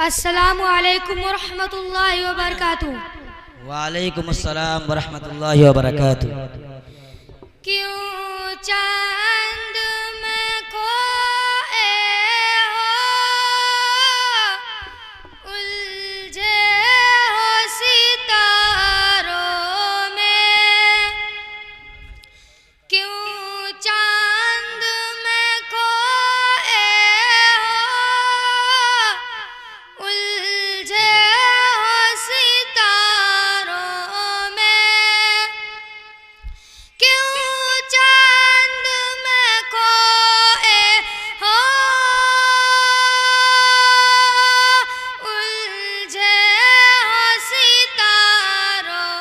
अस्सलामु अलैकुम वरहमतुल्लाहि वबरकातुहू। वालेकुम अस्सलाम वरहमतुल्लाहि वबरकातुहू। क्यों चांद में खोए हो, उलझे हो सितारों में। क्यों चांद में खोए हो, उलझे हो सितारों में। क्यों चांद में खोए हो, उलझे हो सितारों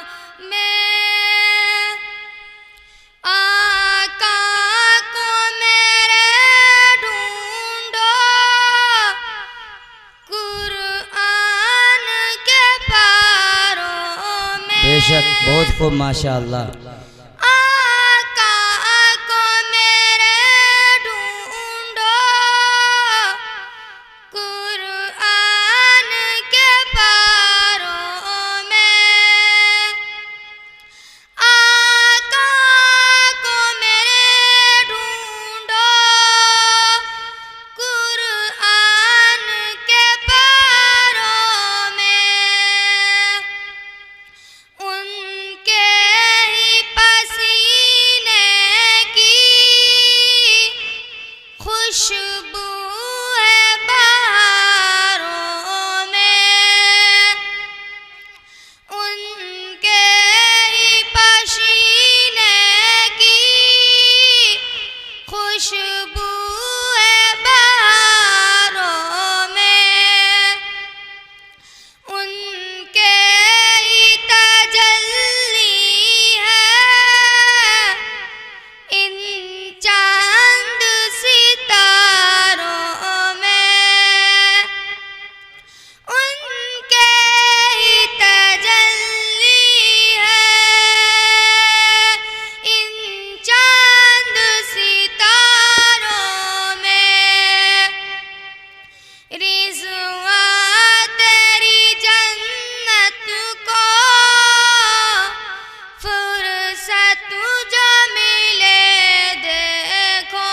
में। आका को मेरे ढूंढो, कुरआन के पारों में। बेशक बहुत खूब माशाअल्लाह। आका को मेरे ढूंढो, कुरआन के पारों में। आका को मेरे ढूंढो, कुरआन के पारों में। उनके ही पसीने की खुशबू है बहारों में। उनके ही पसीने की खुशबू है बहारों में। उनके ही तजल्ली है इन चांद सितारों में। उनके ही तजल्ली है इन चांद सितारों में। रिज़वा तेरी जन्नत को फुर्सत जो मिले देखो।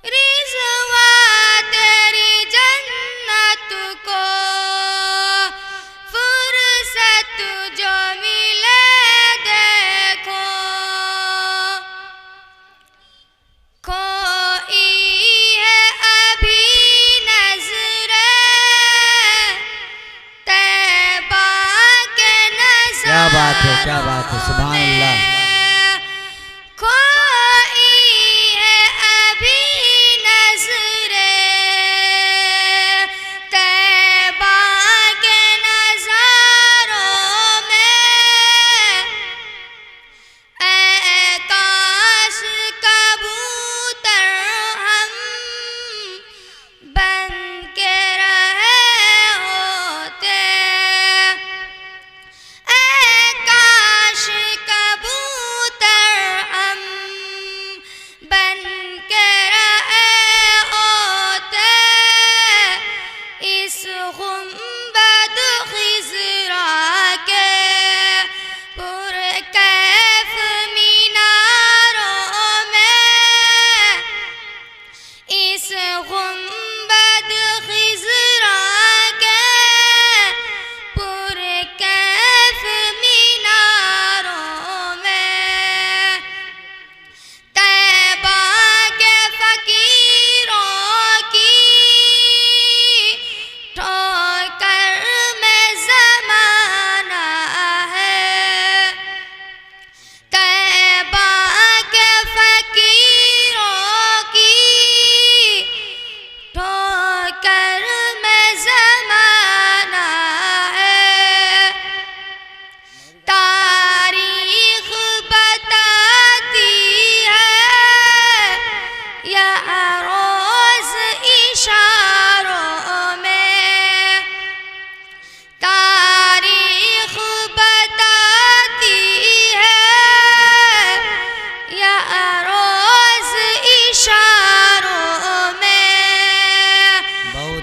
रिज़वा तेरी जन्नत को फुर्सत जो मिले देखो। खोई है अभी नज़रें तैबा के क्या बात है, क्या बात है, नज़ारों सुभान अल्लाह। में। खोई है अभी नज़रें तैबा के नज़ारों में। ऐ काश कबूतर हम बन के रहे होते। ऐ काश कबूतर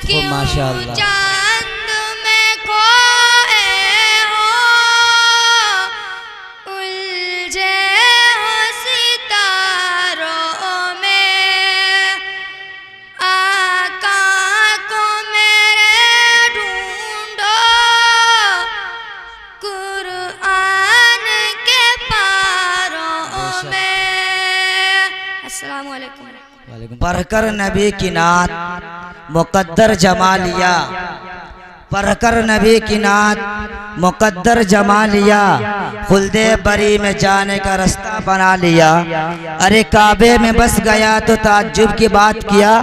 खूब माशाअल्लाह। चांद में खोए हो, उलझे हो सितारों में, आका को मेरे ढूंढो कुरान के पारों में। अस्सलाम वालेकुम। पढ़कर नबी की नात मुकद्दर जमा लिया, पढ़कर नबी की नात मुकद्दर जमा लिया, खुल्दे बरी में जाने का रास्ता बना लिया। अरे काबे में बस गया तो ताज्जुब की बात किया,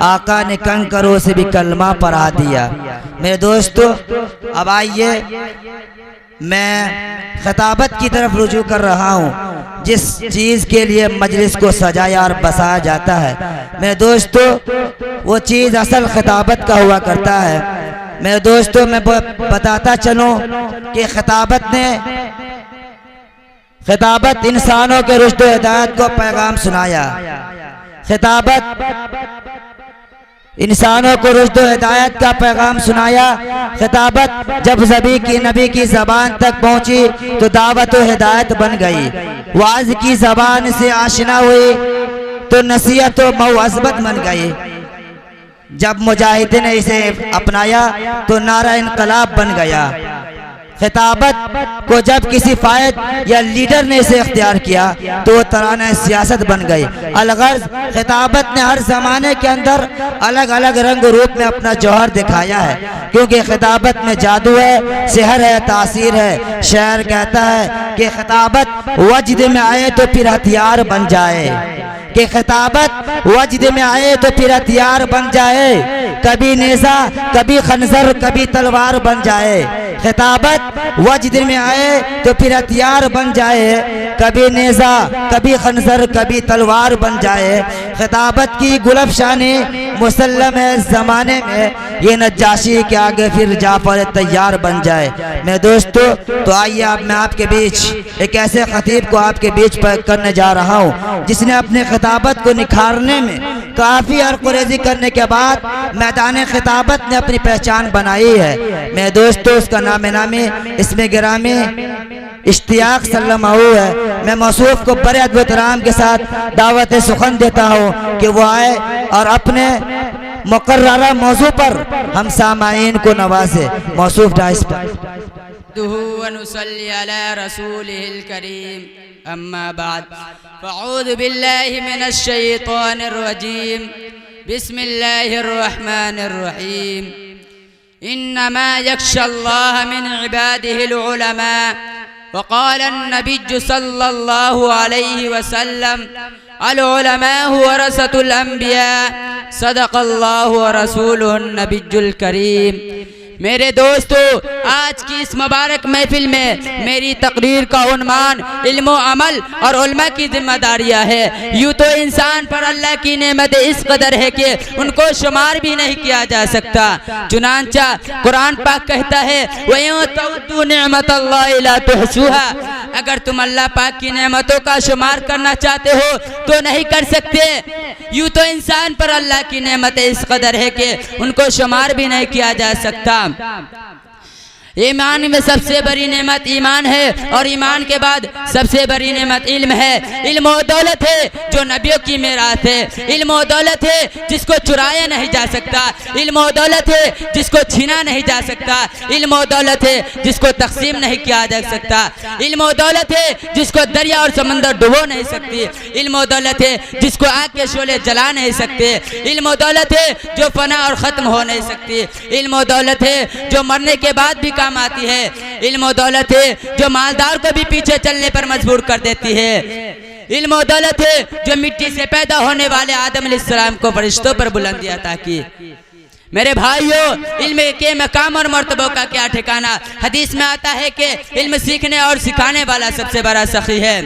आका ने कंकरों से भी कलमा पढ़ा दिया। मेरे दोस्तों अब आइए मैं खिताबत की तरफ रुजू कर रहा हूँ, जिस चीज़ के लिए मजलिस को सजाया और बसाया जाता है। मेरे दोस्तों वो चीज़ असल खिताबत का हुआ करता है। मेरे दोस्तों मैं बताता चलूँ कि खिताबत इंसानों के रुश्द व हिदायत को पैगाम सुनाया। खिताबत इंसानों को रुश्द व हिदायत का पैगाम सुनाया। खिताबत जब नबी की ज़बान तक पहुंची तो दावत व हिदायत बन गई। वाज की ज़बान से आशना हुई तो नसीहत व मौअज़बत बन गई। जब मुजाहिदीन ने इसे अपनाया तो नारा इनकलाब बन गया। खिताबत को जब किसी फायद या लीडर ने इसे इख्तियार किया तो वो तराना सियासत बन गई। अलगर्ज खिताबत ने हर ज़माने के अंदर अलग अलग रंग रूप में अपना जौहर दिखाया है, क्योंकि खिताबत में जादू है, सेहर है, तासीर है। शायर कहता है कि खिताबत वजद में आए तो फिर हथियार बन जाए, कि खिताबत वजद में आए तो फिर हथियार बन जाए। कभी नेज़ा, कभी खंजर, कभी तलवार बन जाए। खिताबत वजद में आए तो फिर हथियार बन जाए। कभी नेज़ा, कभी खंजर, कभी तलवार बन जाए। खिताबत की गुलफशानी मुसल्लम है ज़माने में, ये नज्जाशी के आगे फिर जाफर तैयार बन जाए। मेरे दोस्तों तो आइए अब मैं आपके बीच एक ऐसे खतीब को आपके बीच पर करने जा रहा हूँ जिसने अपने खिताबत को निखारने में काफ़ी अरकुरेज़ी करने के बाद मैदान खिताबत ने अपनी पहचान बनाई है। मेरे दोस्तों उसका नामी इसमें गिरामी इश्तियाक सल्लमाहू है। मैं मौसूफ को बड़े अद्भुतराम के साथ दावत सुखन देता हूँ कि वो आए और अपने मुकर्ररा मौजू पर हम सामाईन को नवाजे। मौसूफ डाइस पर अम्मा बाद फ़अऊज़ु बिल्लाहि मिनश शैतानिर रजीम बिस्मिल्लाहिर रहमानिर रहीम इन्नमा यख्शल्लाह मिन इबादिहिल उलमा वक़ाल अन्नबिय्यु सल्लल्लाहु अलैहि वसल्लम अल उलमाउ वरसतुल अंबिया सदक़ल्लाहु व रसूलुहुन नबियुल करीम। मेरे दोस्तों आज की इस मुबारक महफिल में मेरी तकरीर का उन्वान इल्म व अमल और उल्मा की जिम्मेदारियां है। यूँ तो इंसान पर अल्लाह की नेमत इस कदर है कि उनको शुमार भी नहीं किया जा सकता। चुनांचा कुरान पाक कहता है अगर तुम अल्लाह पाक की नेमतों का शुमार करना चाहते हो तो नहीं कर सकते। यूँ तो इंसान पर अल्लाह की नेमत इस कदर है कि उनको शुमार भी नहीं किया जा सकता। ईमान में सबसे बड़ी नेमत ईमान है और ईमान के बाद सबसे बड़ी नेमत इल्म है। इल्म और दौलत है जो नबियों की मेरात है। इल्म और दौलत है जिसको चुराया नहीं जा सकता। इल्म और दौलत है जिसको छीना नहीं जा सकता। इल्म और दौलत है जिसको तकसीम नहीं किया जा सकता। इल्म और दौलत है जिसको दरिया और समंदर डुबो नहीं सकती। इल्म और दौलत है जिसको आग के शोले जला नहीं सकते। इल्म और दौलत है जो फना और ख़त्म हो नहीं सकती। इल्म और दौलत है जो मरने के बाद भी काम आती है। इल्म और दौलत है जो मालदार को भी पीछे चलने पर मजबूर कर देती है। इल्म और दौलत है जो मिट्टी से पैदा होने वाले आदम अलैहिस्सलाम को फरिश्तों पर बुलंदी अता की। मेरे भाइयों, इल्म के मकाम और मर्तबों का क्या ठिकाना। हदीस में आता है कि इल्म सीखने और सिखाने वाला सबसे बड़ा सखी है।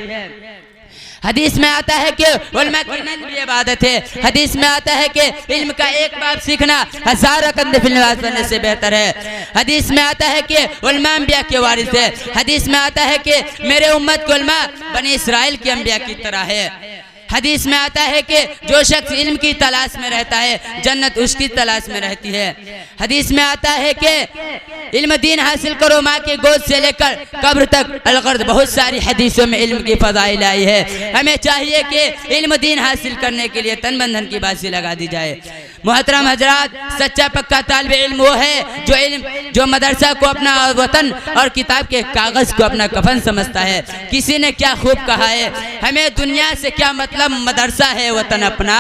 हदीस में आता है कि उल्मा की नींद भी इबादत है। हदीस में आता है कि इल्म का एक बाब सीखना 1000 कंदे नमाज पढ़ने से बेहतर है। हदीस में आता है कि उल्मा अंबिया के वारिस है। हदीस में आता है कि मेरे उम्मत के उल्मा बनी इसराइल के अंबिया की तरह है। हदीस में आता है कि जो शख्स इल्म की तलाश में रहता है जन्नत उसकी तलाश में रहती है। हदीस में आता है कि इल्म दीन हासिल करो माँ की गोद से लेकर कब्र तक अलगर्द। बहुत सारी हदीसों में इल्म की फज़ाइल आई है। हमें चाहिए कि इल्म दीन हासिल करने के लिए तन बंधन की बाजी लगा दी जाए। मोहतरम हजरात, सच्चा पक्का तालिब इल्म वो है जो मदरसा को अपना वतन और किताब के कागज़ को अपना कफन समझता है। किसी ने क्या खूब कहा है, हमें दुनिया से क्या मतलब मदरसा है वतन अपना।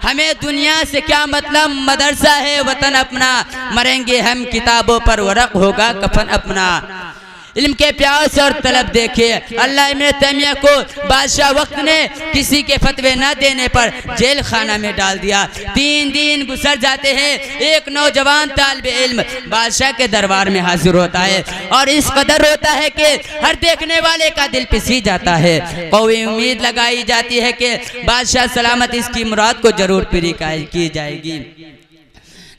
हमें दुनिया से क्या मतलब मदरसा है वतन अपना। मरेंगे हम किताबों पर वरक होगा कफन अपना। इल्म के प्यास और तलब देखिए। अल्लाह इब्न तैमिया को बादशाह वक्त ने किसी के फतवे न देने पर जेल खाना में डाल दिया। 3 दिन गुजर जाते हैं, एक नौजवान तालिब इल्म बादशाह के दरबार में हाजिर होता है और इस कदर होता है कि हर देखने वाले का दिल पिसी जाता है। कौवी उम्मीद लगाई जाती है कि बादशाह सलामत इसकी मुराद को जरूर पूरी की जाएगी।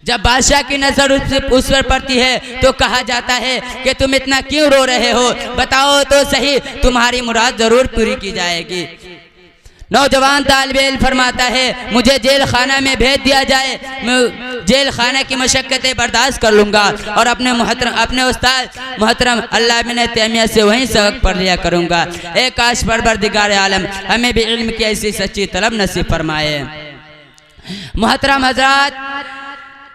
जब बादशाह की नजर उस पर पड़ती है तो कहा जाता है कि तुम इतना क्यों रो रहे हो, बताओ तो सही, तुम्हारी मुराद जरूर पूरी की जाएगी। नौजवान तालिबे इल्म फरमाता है, मुझे जेल खाना में भेज दिया जाए, मैं जेल खाना की मशक्क़तें बर्दाश्त कर लूँगा और अपने उस्ताद मोहतरम अल्लाह इब्न तैमिया से वहीं सबक पढ़ लिया करूँगा। एक काश परवरदिगार आलम हमें भी इल्म की ऐसी सच्ची तलब नसीब फरमाए। मोहतरम हजरात,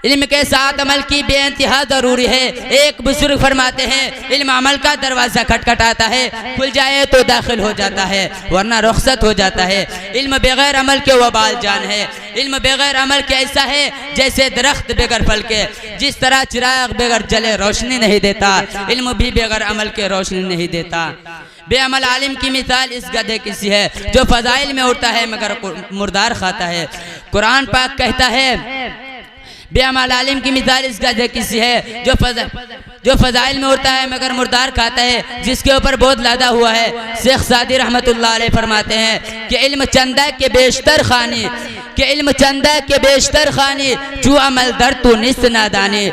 इल्म के साथ अमल की बेइंतहा ज़रूरी है। एक बुजुर्ग फरमाते हैं, इल्म अमल का दरवाज़ा खटखटाता है, खुल जाए तो दाखिल हो जाता है वरना रुखसत हो जाता है। इल्म बगैर अमल के वबाल जान है। इल्म बगैर अमल के ऐसा है जैसे दरख्त बगैर फल के। जिस तरह चिराग बगैर जले रोशनी नहीं देता, इल्म भी बगैर अमल के रोशनी नहीं देता। बेअमल आलिम की मिसाल इस गधे की सी है जो फजाइल में उड़ता है मगर मुर्दार खाता है। कुरान पाक कहता है, बेअमल आलिम की मिसाल इस गधे की सी है जो फजाइल में उड़ता है मगर मुर्दार खाता है, जिसके ऊपर बोझ लादा हुआ है। शेख सादी रहमतुल्लाह अलैह फरमाते हैं कि इल्म चंदा के बेशतर खानी, कि इल्म चंदा के बेशतर खानी जो अमल दर तू निस्त नादानी।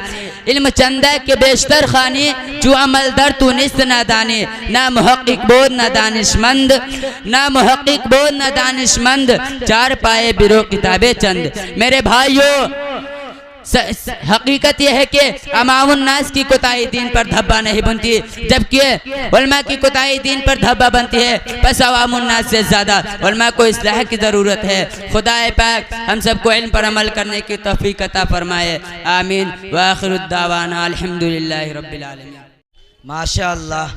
इल्म चंदा के बेशतर खानी जो अमल दर तू निस्त नादानी। ना मुहक्किक बोध ना दानिशमंद, ना मुहक्किक बोध ना दानिशमंद, 4 पाए बिरो किताबे चंद। मेरे भाइयों, हकीकत यह है कि अमामुन नास की कोताही दीन पर धब्बा नहीं बनती, जबकि उलमा की कोताही दीन पर धब्बा बनती है। बस अवामुन नास से ज़्यादा उलमा को इस्लाह की ज़रूरत है। खुदाए पाक हम सबको इल्म पर अमल करने की तौफीक अता फरमाए। आमीन व आखिरुद दावाना अल्हम्दुलिल्लाहि रब्बिल आलमीन। माशाअल्लाह,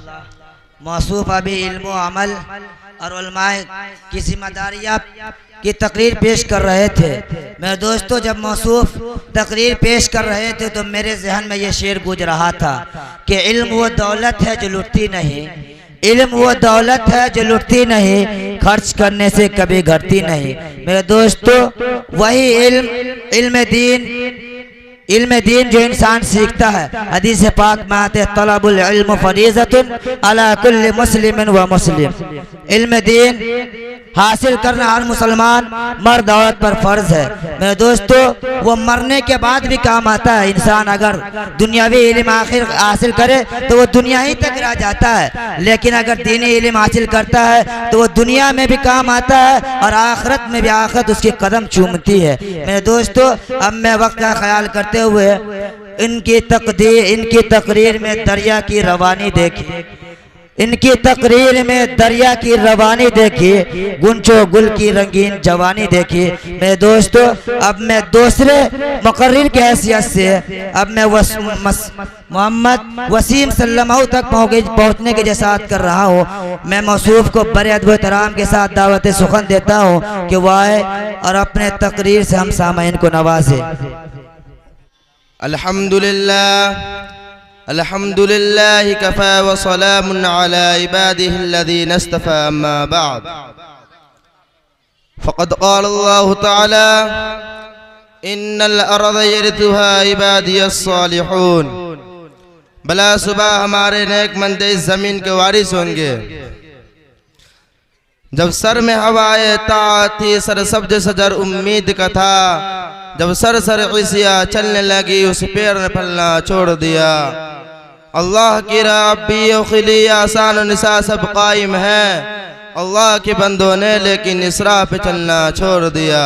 मौसूफ अभी इल्म व अमल और उलमाए की जिम्मेदारियाँ की तकरीर पेश कर रहे थे। मेरे दोस्तों, जब मौसूफ तकरीर पेश कर रहे थे तो मेरे जहन में ये शेर गूंज रहा था कि इल्म वो दौलत है जो लुटती नहीं, इल्म वो दौलत है जो लुटती नहीं, खर्च करने से कभी घटती नहीं। मेरे दोस्तों, वही इल्म दीन जो इंसान सीखता है। हदीस पाक में आते तलबुल इल्म फरीज़तुन अला कुल्ली मुस्लिमिन व मुस्लिम। इल्म दीन हासिल करना हर मुसलमान मर्द औरत पर फर्ज है। मेरे दोस्तों, वो मरने के बाद भी काम आता है। इंसान अगर दुनियावी इल्म आखिर हासिल करे तो वो दुनिया ही तक रह जाता है, लेकिन अगर दीनी इल्म हासिल करता है तो वो दुनिया में भी काम आता है और आखिरत में भी आखिरत उसकी कदम चूमती है। मेरे दोस्तों, अब मैं वक्त का ख्याल करते हुए इनकी तकरीर में दरिया की रवानी देखी, इनकी तकरीर में दरिया की रवानी देखी, गुंचो गुल की रंगीन जवानी देखी। मेरे दोस्तों, अब मैं दूसरे मुकर्रिर की हैसियत से अब मैं मोहम्मद वसीम सल्लल्लाहु तक पहुँचने की जसात कर रहा हूँ। मैं मौसूफ को बड़े अदब एहतराम के साथ दावत सुखन देता हूँ कि वह आए और अपने तकरीर से हम सामईन को नवाजे। अल्हम्दुलिल्लाह अल्हम्दुलिल्लाह कफ़ा व सलामुन अला इबादिहि अल्लज़ीना इस्तफ़ा अम्मा बअद फ़क़द क़ाल अल्लाहु तआला इन्नल अर्ज़ यरिथुहा इबादियस सालिहून। भला सुबह हमारे नेकमंद इस ज़मीन के वारिस होंगे। जब सर में हवाए ताअत थी, सर सब्ज़ सजर उम्मीद का था, जब सर ईसिया चलने लगी उस पैर ने फलना छोड़ दिया। अल्लाह की राह भी खिली आसान निसा सब कायम है, अल्लाह के बंदों ने लेकिन इसराफ पे चलना छोड़ दिया।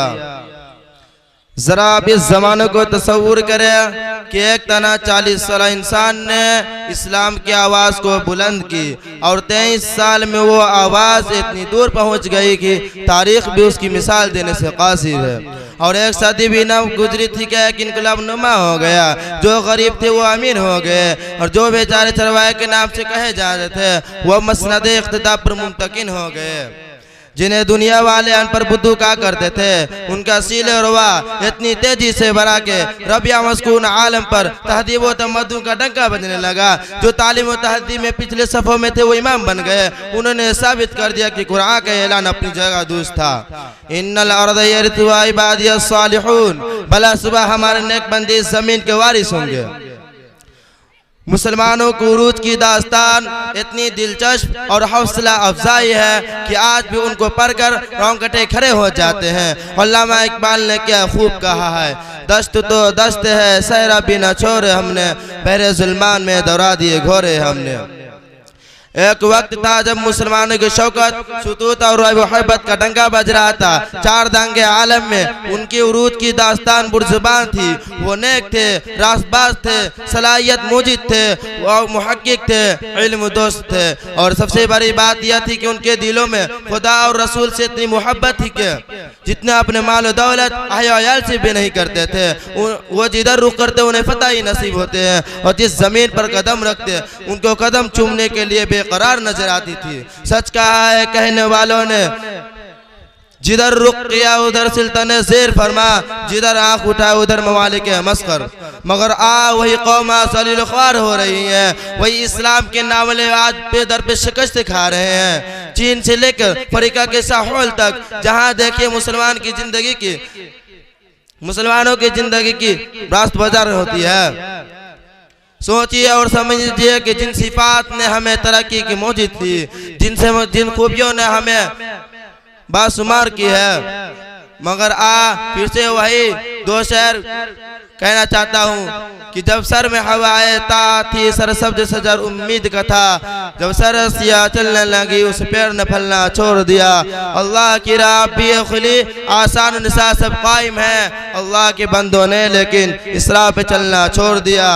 जरा आप इस जमाने को तस्वूर करें कि एक तना 40 साल इंसान ने इस्लाम की आवाज़ को बुलंद की और 23 साल में वो आवाज़ इतनी दूर पहुंच गई कि तारीख भी उसकी मिसाल देने से कासिर है। और एक सदी भी न गुजरी थी कि एक इनकलाब नुमा हो गया, जो गरीब थे वो अमीर हो गए और जो बेचारे चरवाहे के नाम से कहे जा रहे थे वो मसनद इख्तिताब पर मुमतकिन हो गए। जिन्हें दुनिया वाले अनपढ़ बुद्धू कहा करते थे, उनका सील और रुआ इतनी तेजी से बढ़ा के रबिया मस्कून आलम पर तहदीब व तमद्दुन का डंका बजने लगा। जो तालीम व तहदीब में पिछले सफ़ों में थे वो इमाम बन गए। उन्होंने साबित कर दिया कि कुरान का ऐलान अपनी जगह दुरुस्त था। इन्नल अर्द यरिथुहा इबादियस सालिहून, भला सुबह हमारे नेक बंदे इस जमीन के वारिस होंगे। मुसलमानों को उरूज की दास्तान इतनी दिलचस्प और हौसला अफजाई है कि आज भी उनको पढ़कर रोंगटे खड़े हो जाते हैं। अल्लामा इकबाल ने क्या खूब कहा है, दस्त तो दस्त है सहरा भी न छोड़े हमने, बहरे जुल्मान में दौरा दिए घोरे हमने। एक वक्त था जब मुसलमानों की शौकत, सुतूत और मोहब्बत का डंका बज रहा था। चार दांगे आलम में उनकी उरूज की दास्तान बुरजुबान थी। वो नेक थे, रासबाज थे, सलाहियत मौजूद थे, वो मुहक्किक थे, इल्म दोस्त थे। और सबसे बड़ी बात यह थी कि उनके दिलों में खुदा और रसूल से इतनी मोहब्बत थी कि जितना अपने माल दौलत अहयाल से भी नहीं करते थे। वो जिधर रुख करते उन्हें फतह ही नसीब होते हैं और जिस जमीन पर कदम रखते उनको कदम चूमने के लिए बेकरार नजर आती थी। सच कहा है कहने वालों ने, जिधर रुख किया उधर सिल्तने ज़ेर फरमा, जिधर आंख उठा उधर ममालिक मस्कर। मगर वही कौम सलील ख्वार हो रही है, वही इस्लाम के नावले आज पे दर पे शिकस्त खा रहे हैं। चीन से लेकर अफ्रीका के साहुल तक जहां देखिए मुसलमानों की जिंदगी की रास्त बाजार होती है। सोचिए और समझिए कि जिन सिफात ने हमें तरक्की की मौजूद थी, जिन खूबियों ने हमें बाशुमार की है, मगर फिर से वही दो शेर कहना चाहता हूँ कि जब सर में हवाएं ता थी सरसब्ज सजर उम्मीद का था, जब सरसिया चलने लगी उस पेड़ ने फलना छोड़ दिया। अल्लाह की राह भी खुली, आसान निसा सब कायम है, अल्लाह के बंदों ने लेकिन इस राह पे चलना छोड़ दिया।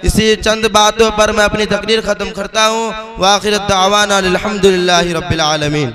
इसी चंद बातों पर मैं अपनी तकरीर ख़त्म करता हूँ। वाखिर दावाना अल्हम्दुलिल्लाहि रब्बिल आलमीन।